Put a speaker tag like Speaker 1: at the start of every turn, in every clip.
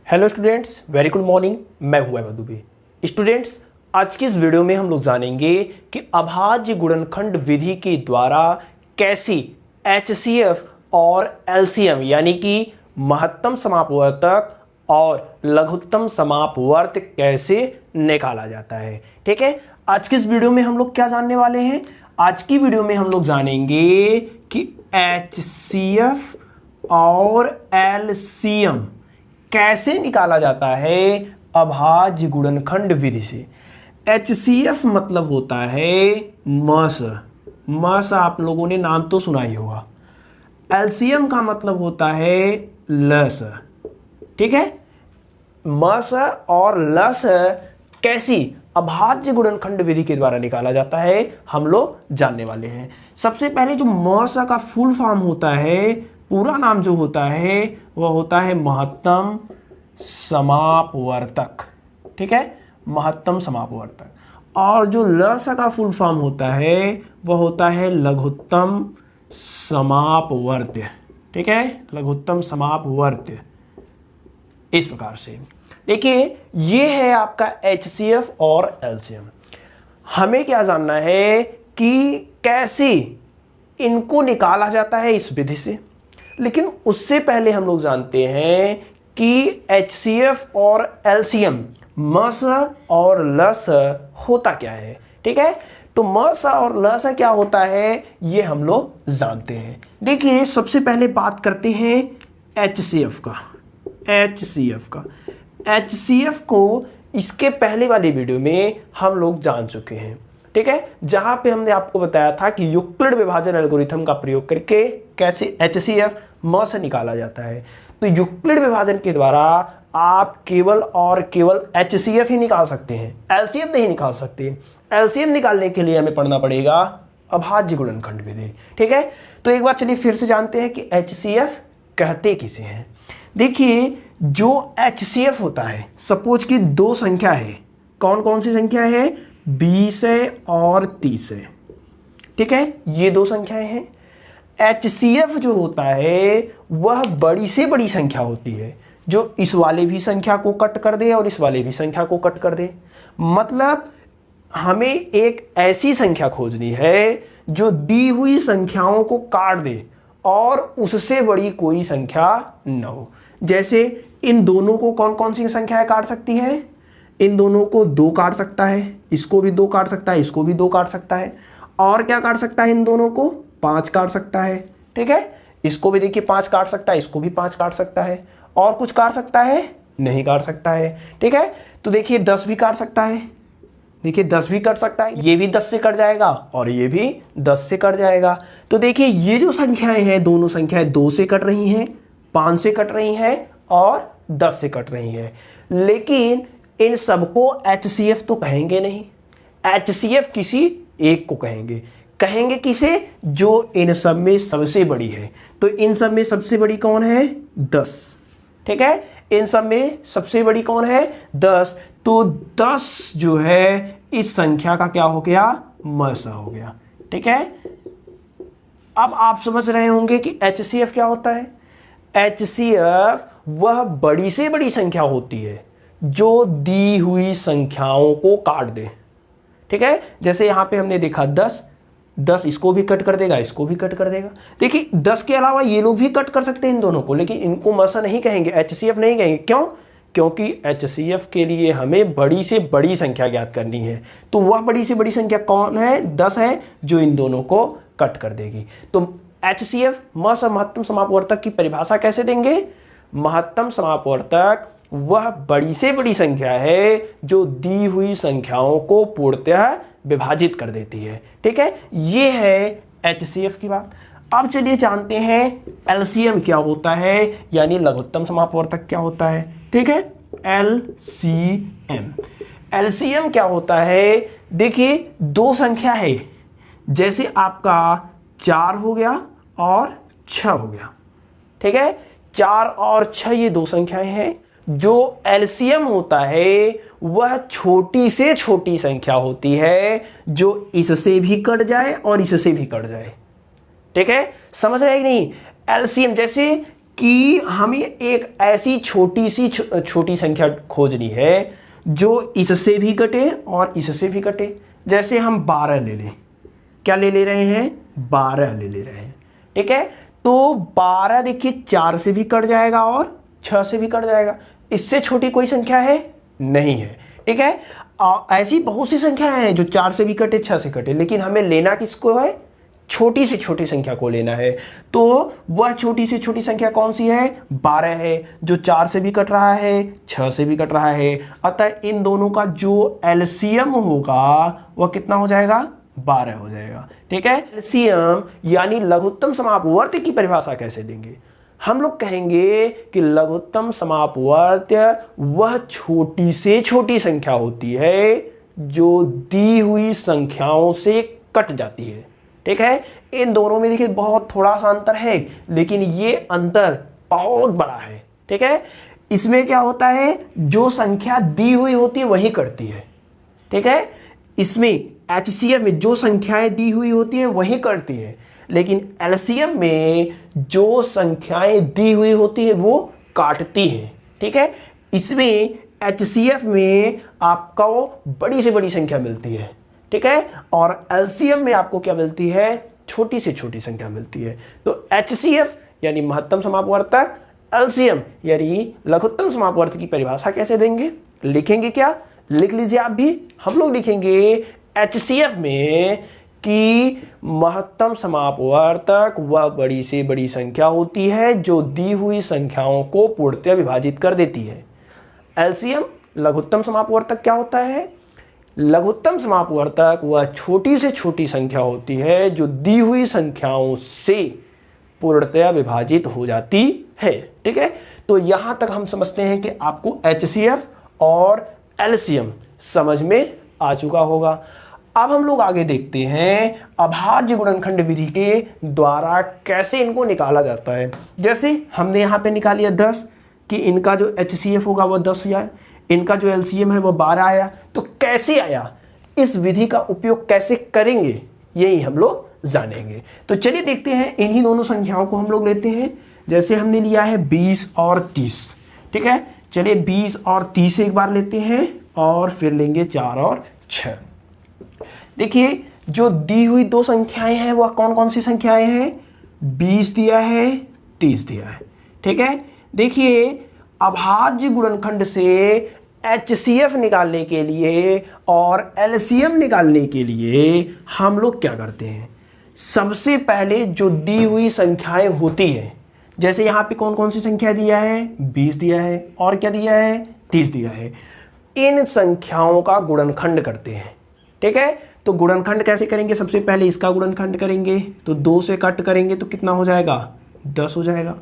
Speaker 1: Hello students, very good morning. मैं हूं Ahmad Dubey. Students, आज की इस वीडियो में हम लोग जानेंगे कि अभाज्य गुणनखंड विधि के द्वारा कैसी HCF और LCM यानी कि महत्तम समापवर्तक और लघुत्तम समापवर्त कैसे निकाला जाता है। ठीक है, आज की इस वीडियो में हम लोग क्या जानने वाले हैं? आज की वीडियो में हम लोग जानेंगे कि HCF और LCM कैसे निकाला जाता है अभाज्य गुणनखंड विधि से। HCF मतलब होता है मस आप लोगों ने नाम तो सुना ही होगा। LCM का मतलब होता है लस। ठीक है, मस और लस कैसी अभाज्य गुणनखंड विधि के द्वारा निकाला जाता है हम लोग जानने वाले हैं। सबसे पहले जो मस का फुल फॉर्म होता है, पूरा नाम जो होता है वह होता है महत्तम समापवर्तक। ठीक है, महत्तम समापवर्तक। और जो लस का फुल फॉर्म होता है वह होता है लघुत्तम समापवर्त्य। ठीक है, लघुत्तम समापवर्त्य। इस प्रकार से देखिए, ये है आपका HCF और LCM। हमें क्या जानना है कि कैसे इनको निकाला जाता है इस विधि से। लेकिन उससे पहले हम लोग जानते हैं कि HCF और LCM मस और लस होता क्या है। ठीक है, तो मस और लस क्या होता है ये हम लोग जानते हैं। देखिए, सबसे पहले बात करते हैं HCF का। HCF को इसके पहले वाली वीडियो में हम लोग जान चुके हैं। ठीक है, जहां पे हमने आपको बताया था कि यूक्लिड विभाजन एल्गोरिथम का प्रयोग करके कैसे HCF मस से निकाला जाता है। तो यूक्लिड विभाजन के द्वारा आप केवल और केवल HCF ही निकाल सकते हैं, LCM नहीं निकाल सकते। LCM निकालने के लिए हमें पढ़ना पड़ेगा अभाज्य गुणनखंड विधि। ठीक है, तो एक बार चलिए फिर से जानते हैं कि HCF कहते किसे हैं। देखिए, जो HCF होता है, सपोज कि दो संख्या है। कौन कौन सी संख्या है? 20 है और 30 है। ठीक है, ये दो संख्याएं हैं। HCF जो होता है वह बड़ी से बड़ी संख्या होती है, जो इस वाले भी संख्या को कट कर दे और इस वाले भी संख्या को कट कर दे। मतलब हमें एक ऐसी संख्या खोजनी है जो दी हुई संख्याओं को काट दे और उससे बड़ी कोई संख्या न हो। जैसे इन दोनों को कौन कौन सी संख्याएं काट सकती है? इन दोनों को 2 काट सकता है, इसको भी 2 काट सकता है, इसको भी 2 काट सकता है। और क्या काट सकता है? इन दोनों को 5 काट सकता है। ठीक है, इसको भी देखिए 5 काट सकता है, इसको भी 5 काट सकता है। और कुछ काट सकता है? नहीं काट सकता है। ठीक है, तो देखिए 10 भी काट सकता है। देखिए 10 भी कट सकता है, ये भी 10 से कट जाएगा और ये भी 10 से कट जाएगा। तो देखिए, ये जो संख्याएं हैं, दोनों संख्याएं 2 से कट रही हैं, 5 से कट रही हैं और 10 से कट रही हैं। लेकिन इन सबको HCF तो कहेंगे नहीं। HCF किसी एक को कहेंगे। कहेंगे किसे? जो इन सब में सबसे बड़ी है। तो इन सब में सबसे बड़ी कौन है? 10। ठीक है, इन सब में सबसे बड़ी कौन है? 10। तो 10 जो है इस संख्या का क्या हो गया? मस हो गया। ठीक है, अब आप समझ रहे होंगे कि HCF क्या होता है। HCF वह बड़ी से बड़ी संख्या होती है जो दी हुई संख्याओं को काट दे। ठीक है, जैसे यहां पे हमने देखा 10 इसको भी कट कर देगा, इसको भी कट कर देगा। देखिए 10 के अलावा ये लोग भी कट कर सकते हैं इन दोनों को, लेकिन इनको मसा नहीं कहेंगे, HCF नहीं कहेंगे। क्यों? क्योंकि HCF के लिए हमें बड़ी से बड़ी संख्या ज्ञात करनी है। तो वह बड़ी से बड़ी संख्या कौन है? 10 है, जो इन दोनों को कट कर देगी। तो HCF मस और महत्तम समापवर्तक की परिभाषा कैसे देंगे? महत्तम समापवर्तक वह बड़ी से बड़ी संख्या है जो दी हुई संख्याओं को पूर्णतः विभाजित कर देती है। ठीक है, ये है HCF की बात। अब चलिए जानते हैं LCM क्या होता है, यानी लघुत्तम समापवर्तक क्या होता है। ठीक है, LCM क्या होता है? देखिए, दो संख्या है, जैसे आपका 4 हो गया और 6 हो गया। ठीक है, 4 और 6 ये दो संख्याएं हैं। जो LCM होता है वह छोटी से छोटी संख्या होती है जो इससे भी कट जाए और इससे भी कट जाए। ठीक है, समझ रहे हैं कि नहीं? LCM जैसे कि हमें एक ऐसी छोटी संख्या खोजनी है जो इससे भी कटे और इससे भी कटे। जैसे हम 12 ले लें, क्या ले रहे हैं, 12 ले रहे हैं, ठीक है। तो 12 देखिए 4 से भी कट जाएगा और 6 से भी कट जाएगा। इससे छोटी कोई संख्या है नहीं है, ठीक है। ऐसी बहुत सी संख्याएं हैं जो 4 से भी कटे 6 से कटे, लेकिन हमें लेना किसको है, छोटी से छोटी संख्या को लेना है। तो वह छोटी से छोटी संख्या कौन सी है, 12 है, जो 4 से भी कट रहा है 6 से भी कट रहा है। अतः इन दोनों का जो एलसीएम होगा वह कितना हो जाएगा, 12 हो जाएगा, ठीक है। एलसीएम यानी लघुत्तम समापवर्त्य की परिभाषा कैसे देंगे, हम लोग कहेंगे कि लघुत्तम समापवर्त्य वह छोटी से छोटी संख्या होती है जो दी हुई संख्याओं से कट जाती है, ठीक है। इन दोनों में देखिए बहुत थोड़ा सा अंतर है, लेकिन ये अंतर बहुत बड़ा है, ठीक है। इसमें क्या होता है, जो संख्या दी हुई होती है वही कटती है, ठीक है। इसमें एचसीएफ में जो संख्याएं दी हुई होती है वही कटती है, लेकिन एलसीएम में जो संख्याएं दी हुई होती है वो काटती है, ठीक है। इसमें एचसीएफ में आपको बड़ी से बड़ी संख्या मिलती है, ठीक है, और एलसीएम में आपको क्या मिलती है, छोटी से छोटी संख्या मिलती है। तो एचसीएफ यानी महत्तम समापवर्तक, एलसीएम यानी लघुत्तम समापवर्तक की परिभाषा कैसे देंगे, लिखेंगे क्या, लिख लीजिए आप भी। हम लोग लिखेंगे एचसीएफ में कि महत्तम समापवर्तक वह बड़ी से बड़ी संख्या होती है जो दी हुई संख्याओं को पूर्णतः विभाजित कर देती है। एलसीएम लघुत्तम समापवर्तक क्या होता है, लघुत्तम समापवर्तक वह छोटी से छोटी संख्या होती है जो दी हुई संख्याओं से पूर्णतः विभाजित हो जाती है, ठीक है। तो यहां तक हम समझते हैं कि आपको एचसीएफ और एलसीएम समझ में आ चुका होगा। अब हम लोग आगे देखते हैं अभाज्य गुणनखंड विधि के द्वारा कैसे इनको निकाला जाता है। जैसे हमने यहाँ पे निकाल लिया 10 कि इनका जो एचसीएफ होगा वो 10 आया, इनका जो एलसीएम है वो 12 आया। तो कैसे आया, इस विधि का उपयोग कैसे करेंगे, यही हम लोग जानेंगे। तो चलिए देखते हैं, इन्हीं दोनों संख्याओं को हम लोग लेते हैं। जैसे हमने लिया है 20 और 30, ठीक है। चलिए 20 और 30 एक बार लेते हैं और फिर लेंगे 4 और 6। देखिए जो दी हुई दो संख्याएं हैं वह कौन कौन सी संख्याएं हैं, 20 दिया है, 30 दिया है, ठीक है। देखिए अभाज्य गुणनखंड से एचसीएफ निकालने के लिए और एलसीएम निकालने के लिए हम लोग क्या करते हैं, सबसे पहले जो दी हुई संख्याएं होती है, जैसे यहां पे कौन कौन सी संख्या दिया है, 20 दिया है और क्या दिया है, 30 दिया है। इन संख्याओं का गुणनखंड करते हैं, ठीक है। तो गुणनखंड कैसे करेंगे, सबसे पहले इसका गुणनखंड करेंगे तो 2 से कट करेंगे तो कितना हो जाएगा, 10 हो जाएगा।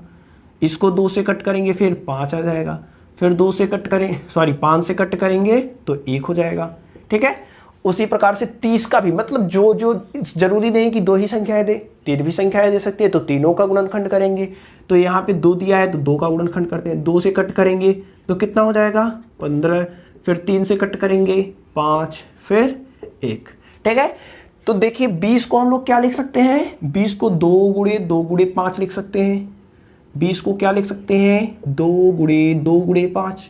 Speaker 1: इसको 2 से कट करेंगे फिर 5 आ जाएगा, फिर 2 से कट करें 5 से कट करेंगे तो 1 हो जाएगा, ठीक है। उसी प्रकार से 30 का भी, मतलब जो जो जरूरी नहीं कि 2 ही संख्याएं दे, 3 भी संख्याएं दे सकती है, तो तीनों का गुणनखंड करेंगे। तो यहाँ पे 2 दिया है तो 2 का गुणनखंड करते हैं, 2 से कट करेंगे तो कितना हो जाएगा, 15, फिर 3 से कट करेंगे 5, फिर 1, ठीक है। तो देखिए 20 को हम लोग क्या लिख सकते हैं, 20 को 2 गुणे 2 गुणे 5 लिख सकते हैं। 20 को क्या लिख सकते हैं, 2 गुणे 2 गुणे 5,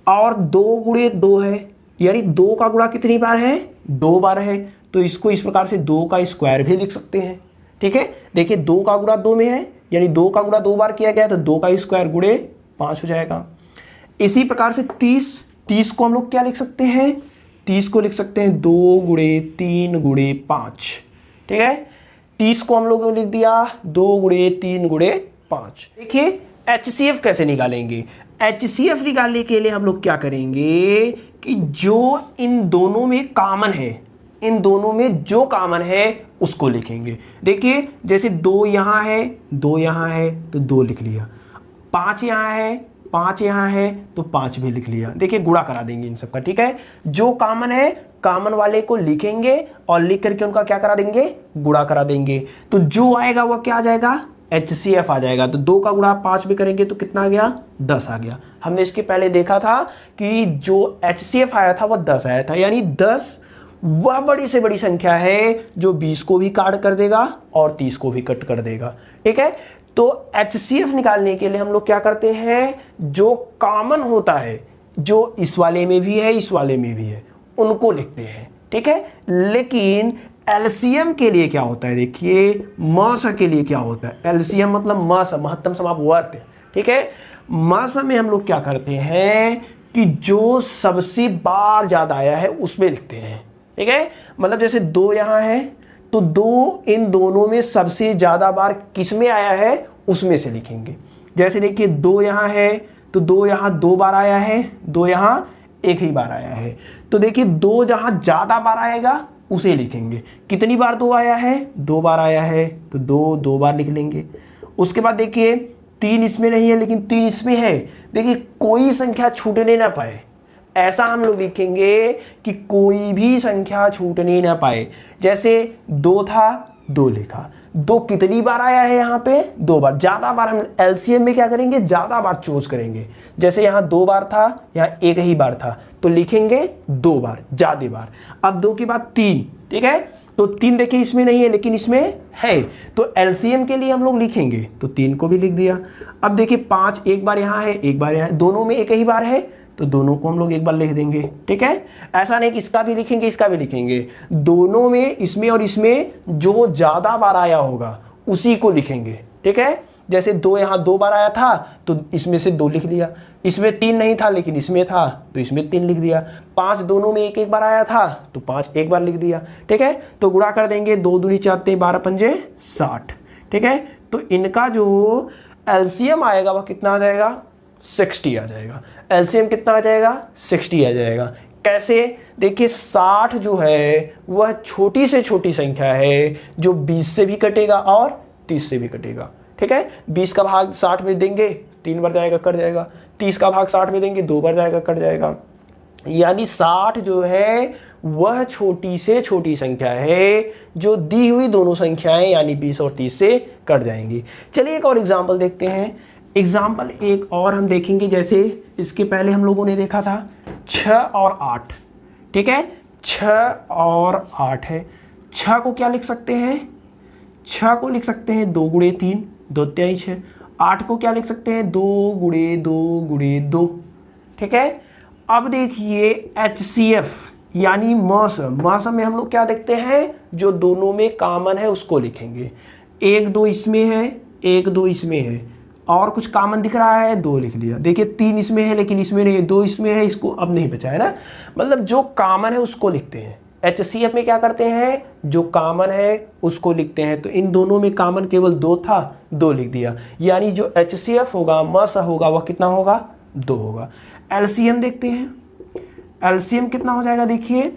Speaker 1: और 2 गुणे 2 है, यानी 2 का गुणा कितनी बार है, 2 बार है। तो इसको इस प्रकार से 2 का स्क्वायर भी लिख सकते हैं, ठीक है। देखिए 2 का गुणा 2 में है, यानी 2 का गुणा 2 बार किया गया तो 2 का स्क्वायर गुणे 5 हो जाएगा। इसी प्रकार से 30 को हम लोग क्या लिख सकते हैं, 30 को लिख सकते हैं 2 गुणे 3 गुणे 5, ठीक है। 30 को हम लोग ने लिख दिया 2 गुणे 3 गुणे 5। देखिए एचसीएफ कैसे निकालेंगे, एचसीएफ निकालने के लिए हम लोग क्या करेंगे कि जो इन दोनों में कॉमन है, इन दोनों में जो कॉमन है उसको लिखेंगे। देखिए जैसे 2 यहां है, 2 यहां है तो 2 लिख लिया, 5 यहां है, 5 यहां है तो 5 भी लिख लिया। देखिए गुणा करा देंगे इन सबका, ठीक है। जो कॉमन है कॉमन वाले को लिखेंगे और लिख करके उनका क्या करा देंगे, गुणा करा देंगे। तो जो आएगा वह क्या आ जाएगा, एचसीएफ आ जाएगा। तो 2 का गुणा 5 भी करेंगे तो कितना आ गया, 10 आ गया। हमने इसके पहले देखा था कि जो एचसीएफ आया था वह 10 आया था, यानी 10 वह बड़ी से बड़ी संख्या है जो 20 को भी काट कर देगा और 30 को भी कट कर देगा, ठीक है। तो HCF निकालने के लिए हम लोग क्या करते हैं, जो कॉमन होता है, जो इस वाले में भी है इस वाले में भी है, उनको लिखते हैं, ठीक है। लेकिन एलसीएम के लिए क्या होता है, देखिए मस के लिए क्या होता है, एलसीएम मतलब मस, महत्तम समापवर्त, ठीक है। मस में हम लोग क्या करते हैं कि जो सबसे बार ज्यादा आया है उसमें लिखते हैं, ठीक है। मतलब जैसे 2 यहां है तो 2 इन दोनों में सबसे ज्यादा बार किस में आया है उसमें से लिखेंगे। जैसे देखिए 2 यहां है तो 2 यहां 2 बार आया है, 2 यहां 1 ही बार आया है। तो देखिए 2 जहां ज्यादा बार आएगा उसे लिखेंगे। कितनी बार 2 आया है, 2 बार आया है तो 2 बार लिख लेंगे। उसके बाद देखिए 3 इसमें नहीं है लेकिन 3 इसमें है। देखिए कोई संख्या छूटने ना पाए, ऐसा हम लोग लिखेंगे कि कोई भी संख्या छूटने ना पाए। जैसे 2 था, 2 लिखा। 2 कितनी बार आया है यहाँ पे, 2 बार। ज्यादा बार हम एलसीएम में क्या करेंगे, ज्यादा बार चूज करेंगे। जैसे यहाँ 2 बार था, यहाँ 1 ही बार था, तो लिखेंगे 2 बार, ज्यादा बार। अब 2 के बाद 3, ठीक है। तो 3 देखिए इसमें नहीं है लेकिन इसमें है, तो एलसीएम के लिए हम लोग लिखेंगे, तो 3 को भी लिख दिया। अब देखिए 5 एक बार यहाँ है, एक बार यहाँ है, दोनों में एक ही बार है, तो दोनों को हम लोग एक बार लिख देंगे, ठीक है। ऐसा नहीं कि इसका भी लिखेंगे इसका भी लिखेंगे, दोनों में, इसमें और इसमें जो ज्यादा बार आया होगा उसी को लिखेंगे, ठीक है। जैसे 2 यहाँ 2 बार आया था तो इसमें से 2 लिख लिया। इसमें 3 नहीं था लेकिन इसमें था तो इसमें 3 लिख दिया। 5 दोनों में एक बार आया था तो 5 एक बार लिख दिया, ठीक है। तो गुणा कर देंगे, 2 दूनी 4 12 पंजे 60, ठीक है। तो इनका जो एलसीएम आएगा वह कितना आ जाएगा, 60 आ जाएगा। एलसीएम कितना आ जाएगा, 60 आ जाएगा। कैसे, देखिए 60 जो है वह छोटी से छोटी संख्या है जो 20 से भी कटेगा और 30 से भी कटेगा, ठीक है। 20 का भाग 60 में देंगे 3 बार जाएगा कट जाएगा, 30 का भाग 60 में देंगे 2 बार जाएगा कट जाएगा। यानी 60 जो है वह छोटी से छोटी संख्या है जो दी हुई दोनों संख्याएं यानी 20 और 30 से कट जाएंगी। चलिए एक और एग्जाम्पल देखते हैं। एग्जाम्पल एक और हम देखेंगे, जैसे इसके पहले हम लोगों ने देखा था 6 और 8, ठीक है। 6 और 8 है। 6 को क्या लिख सकते हैं, 6 को लिख सकते हैं 2 गुणे 3, 2 तिहाई 6। 8 को क्या लिख सकते हैं, 2 गुणे 2 गुणे 2, ठीक है। अब देखिए HCF यानी मस में हम लोग क्या देखते हैं, जो दोनों में कॉमन है उसको लिखेंगे। 1 2 इसमें है, 1 2 इसमें है, और कुछ कॉमन दिख रहा है 2 लिख लिया। देखिए 3 इसमें है लेकिन इसमें नहीं है, 2 इसमें है, इसको अब नहीं बचा है ना। मतलब जो कॉमन है उसको लिखते हैं। HCF में क्या करते हैं, जो कॉमन है उसको लिखते हैं। तो इन दोनों में कॉमन केवल 2 था, 2 लिख दिया। यानी जो HCF होगा, मस होगा, वह कितना होगा, 2 होगा। एलसीएम देखते हैं, एलसीएम कितना हो जाएगा। देखिए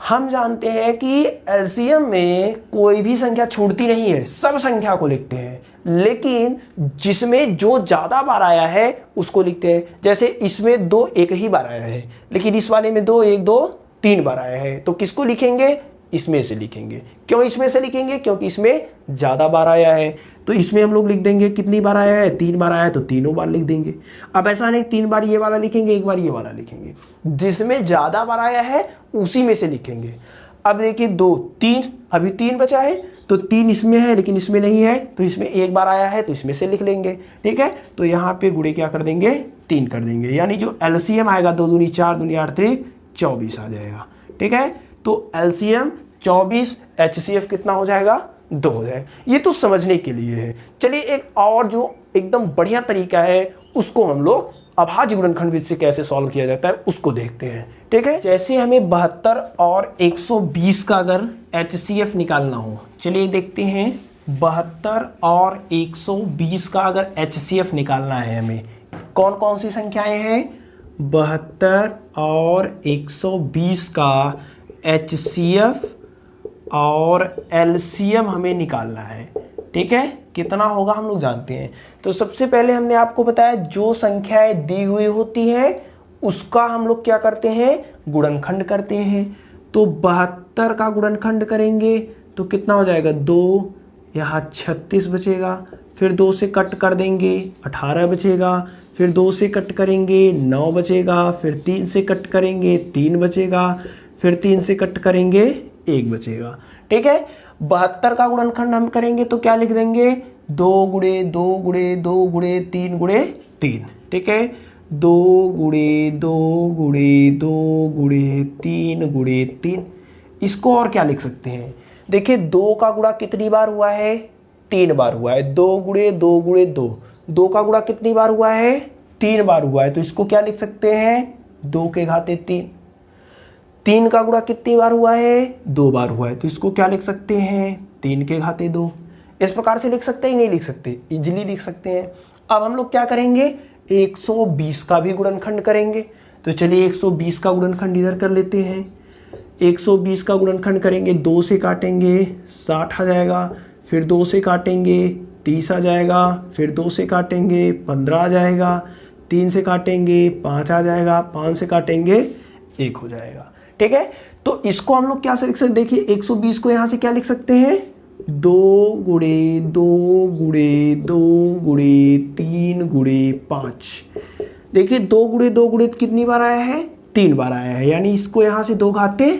Speaker 1: हम जानते हैं कि एलसीएम में कोई भी संख्या छूटती नहीं है, सब संख्या को लिखते हैं, लेकिन जिसमें जो ज्यादा बार आया है उसको लिखते हैं। जैसे इसमें 2 एक ही बार आया है लेकिन इस वाले में 2 1 2 3 बार आया है, तो किसको लिखेंगे, इसमें से लिखेंगे। क्यों इसमें से लिखेंगे, क्योंकि इसमें ज्यादा बार आया है। तो इसमें हम लोग लिख देंगे कितनी बार आया है, 3 बार आया है तो तीनों बार लिख देंगे। अब ऐसा नहीं 3 बार ये वाला लिखेंगे 1 बार ये वाला लिखेंगे, जिसमें ज्यादा बार आया है उसी में से लिखेंगे। अब देखिए 2 3, अभी 3 बचा है, तो 3 इसमें है लेकिन इसमें नहीं है, तो इसमें 1 बार आया है तो इसमें से लिख लेंगे, ठीक है। तो यहाँ पे गुणे क्या कर देंगे, 3 कर देंगे। यानी जो एलसीएम आएगा 2 दूनी 4 दूनी 8 3 24 आ जाएगा, ठीक है। तो एलसीएम 24, HCF कितना हो जाएगा, 2 हो जाएगा। ये तो समझने के लिए है। चलिए एक और जो एकदम बढ़िया तरीका है उसको हम लोग अभाज्य गुणनखंड विधि से कैसे सॉल्व किया जाता है उसको देखते हैं, ठीक है। जैसे हमें 72 और 120 का अगर HCF निकालना हो, चलिए देखते हैं। 72 और 120 का अगर HCF निकालना है हमें, कौन कौन सी संख्याएं हैं, 72 और 120 का HCF और LCM हमें निकालना है, ठीक है। कितना होगा हम लोग जानते हैं। तो सबसे पहले हमने आपको बताया जो संख्याएं दी हुई होती है उसका हम लोग क्या करते हैं, गुणनखंड करते हैं। तो 72 का गुणनखंड करेंगे तो कितना हो जाएगा, 2, यहाँ 36 बचेगा, फिर 2 से कट कर देंगे 18 बचेगा, फिर 2 से कट करेंगे 9 बचेगा, फिर 3 से कट करेंगे 3 बचेगा, फिर 3 से कट करेंगे 1 बचेगा, ठीक है। 72 का गुणनखंड हम करेंगे तो क्या लिख देंगे, 2 गुणे 2 गुणे 2 गुणे 3 गुणे 3, ठीक है, 2 गुणे 2 गुणे 2 गुणे 3 गुणे 3। इसको और क्या लिख सकते हैं, देखिए 2 का गुणा कितनी बार हुआ है, 3 बार हुआ है। 2 गुणे 2 गुणे 2, 2 का गुणा कितनी बार हुआ है, 3 बार हुआ है, तो इसको क्या लिख सकते हैं, 2 के घाते 3। 3 का गुणा कितनी बार हुआ है, 2 बार हुआ है, तो इसको क्या लिख सकते हैं, 3 के घाते 2। इस प्रकार से लिख सकते हैं, नहीं लिख सकते, इजीली लिख सकते हैं। अब हम लोग क्या करेंगे, 120 का भी गुणनखंड करेंगे। तो चलिए 120 का गुणनखंड इधर कर लेते हैं। 120 का गुणनखंड करेंगे, 2 से काटेंगे 60 आ जाएगा, फिर 2 से काटेंगे 30 आ जाएगा, फिर 2 से काटेंगे 15 आ जाएगा, 3 से काटेंगे 5 आ जाएगा, 5 से काटेंगे 1 हो जाएगा, ठीक है। तो इसको हम लोग क्या से लिख सकते, देखिए 120 को यहाँ से क्या लिख सकते हैं, 2 गुणे 2 गुणे 2 गुणे 3 गुणे 5। देखिए 2 गुणे 2 गुणे कितनी बार आया है, 3 बार आया है, यानी इसको यहाँ से 2 घाते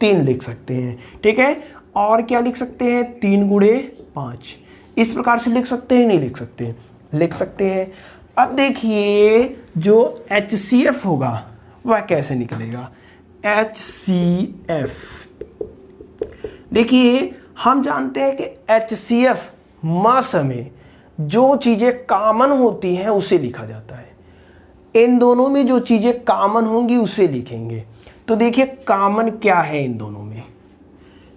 Speaker 1: 3 लिख सकते हैं, ठीक है। और क्या लिख सकते हैं, 3 गुणे 5। इस प्रकार से लिख सकते हैं, नहीं लिख सकते, लिख सकते हैं। अब देखिए जो HCF होगा वह कैसे निकलेगा, HCF। देखिए हम जानते हैं कि HCF मास में जो चीजें कॉमन होती हैं उसे लिखा जाता है। इन दोनों में जो चीजें कॉमन होंगी उसे लिखेंगे। तो देखिए कॉमन क्या है इन दोनों में,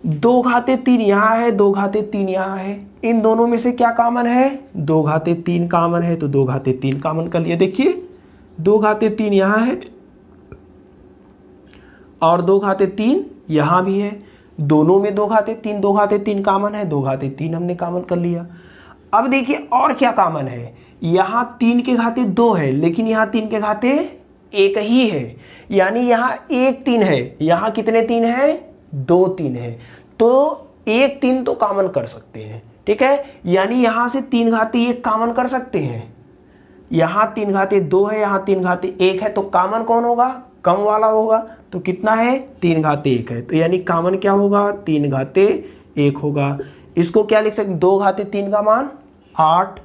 Speaker 1: 2 घाते 3 यहाँ है, 2 घाते 3 यहाँ है। इन दोनों में से क्या कॉमन है, 2 घाते 3 कॉमन है, तो 2 घाते 3 कॉमन कर लिया। देखिए 2 घाते 3 यहाँ है और 2 घाते 3 यहाँ भी है, दोनों में 2 घाते 3 कॉमन है, 2 घाते 3 हमने कॉमन कर लिया। अब देखिए और क्या कॉमन है, यहाँ 3 के घाते 2 है, लेकिन यहाँ 3 के घाते 1 ही है, यानी यहाँ 1 3 है, यहाँ कितने 3 है, 2 3 है, तो 1 3 तो कॉमन कर सकते हैं, ठीक है। यानी यहाँ से 3 घाते 1 कॉमन कर सकते हैं, यहाँ 3 घाते 2 है, यहाँ 3 घाते 1 है, तो कॉमन कौन होगा, कम वाला होगा। तो कितना है, 3 घाते 1 है, तो यानी कॉमन क्या होगा, 3 घाते 1 होगा। इसको क्या लिख सकते, 2 घाते 3 का मान 8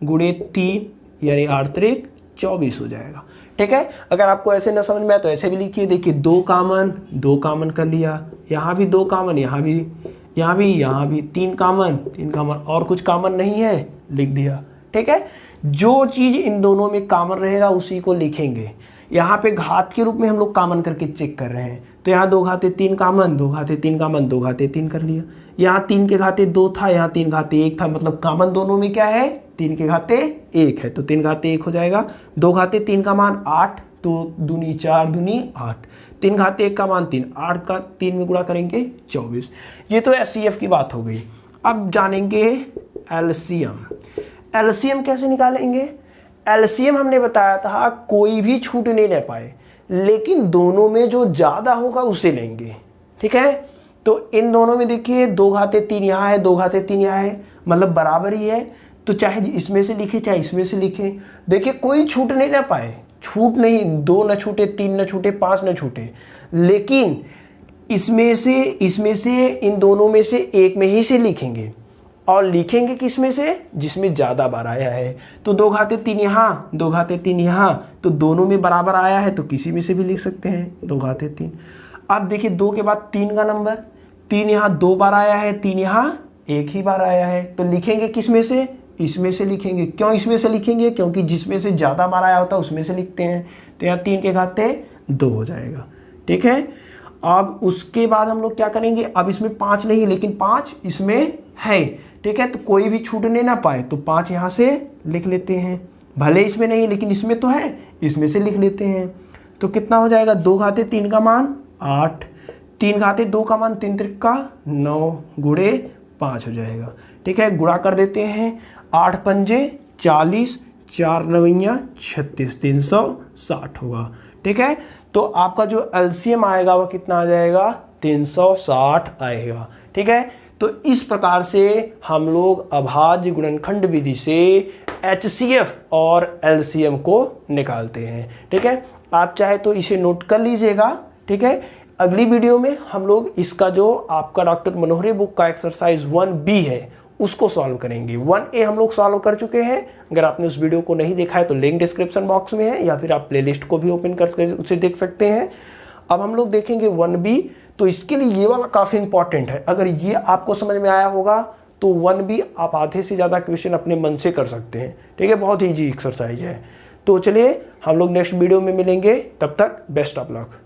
Speaker 1: गुणे 3 यानी 8 त्रिक 24 हो जाएगा, ठीक है। अगर आपको ऐसे ना समझ में आए तो ऐसे भी लिखिए। देखिए 2 कॉमन कर लिया, यहाँ भी 2 कॉमन, यहाँ भी 3 कॉमन और कुछ कॉमन नहीं है, लिख दिया, ठीक है। जो चीज इन दोनों में कॉमन रहेगा उसी को लिखेंगे। यहाँ पे घात के रूप में हम लोग कॉमन करके चेक कर रहे हैं, तो यहाँ 2 घाते 3 कॉमन, 2 घाते 3 कॉमन, 2 घाते 3 कर लिया। यहाँ 3 के घाते 2 था, यहाँ 3 घाते 1 था, मतलब कॉमन दोनों में क्या है, 3 के घाते 1 है, तो 3 घाते 1 हो जाएगा। 2 घाते 3 का मान 8, तो दूनी 4 दूनी 8, 3 घाते 1 का मान 3, 8 का 3 में गुणा करेंगे 24। ये तो HCF की बात हो गई। अब जानेंगे LCM। LCM कैसे निकालेंगे, LCM हमने बताया था कोई भी छूट नहीं ले पाए, लेकिन दोनों में जो ज्यादा होगा उसे लेंगे, ठीक है। तो इन दोनों में देखिए 2 घाते 3 यहाँ है, 2 घाते 3 यहाँ है, मतलब बराबर ही है, तो चाहे इसमें से लिखे चाहे इसमें से लिखे। देखिए कोई छूट नहीं ले पाए, छूट नहीं, 2 न छूटे, 3 न छूटे, 5 न छूटे, लेकिन इसमें से इन दोनों में से एक में ही से लिखेंगे, और लिखेंगे किस में से, जिसमें ज्यादा बार आया है। तो 2 घाते 3 यहाँ, 2 घाते 3 यहाँ, तो दोनों में बराबर आया है, तो किसी में से भी लिख सकते हैं 2 घाते 3। अब देखिए 2 के बाद 3 का नंबर, 3 यहाँ 2 बार आया है, 3 यहाँ 1 ही बार आया है, तो लिखेंगे किस में से, इसमें से लिखेंगे। क्यों इसमें से लिखेंगे, क्योंकि जिसमें से ज्यादा बार आया होता है उसमें से लिखते हैं, तो यहाँ 3 के घाते 2 हो जाएगा, ठीक है। अब उसके बाद हम लोग क्या करेंगे, अब इसमें 5 नहीं, लेकिन 5 इसमें है, ठीक है, तो कोई भी छूटने ना पाए, तो 5 यहाँ से लिख लेते हैं, भले इसमें नहीं लेकिन इसमें तो है, इसमें से लिख लेते हैं। तो कितना हो जाएगा, 2 घाते 3 का मान 8, 3 घाते 2 का मान 3 त्रिक का 9 गुणे 5 हो जाएगा, ठीक है। गुणा कर देते हैं, 8 पंजे 40, 4 नवैया 36, 360 होगा, ठीक है। तो आपका जो LCM आएगा वह कितना आ जाएगा, 360 आएगा, ठीक है। तो इस प्रकार से हम लोग अभाज्य गुणनखंड विधि से HCF और LCM को निकालते हैं, ठीक है। आप चाहे तो इसे नोट कर लीजिएगा, ठीक है। अगली वीडियो में हम लोग इसका जो आपका डॉक्टर मनोहरी बुक का एक्सरसाइज 1B है उसको सॉल्व करेंगे। 1A हम लोग सॉल्व कर चुके हैं। अगर आपने उस वीडियो को नहीं देखा है तो लिंक डिस्क्रिप्शन बॉक्स में है, या फिर आप प्लेलिस्ट को भी ओपन करके उसे देख सकते हैं। अब हम लोग देखेंगे 1B। तो इसके लिए ये वाला काफी इंपॉर्टेंट है। अगर ये आपको समझ में आया होगा तो 1B आप आधे से ज्यादा क्वेश्चन अपने मन से कर सकते हैं। ठीक है, बहुत ईजी एक्सरसाइज है। तो चलिए हम लोग नेक्स्ट वीडियो में मिलेंगे, तब तक बेस्ट ऑफ लक।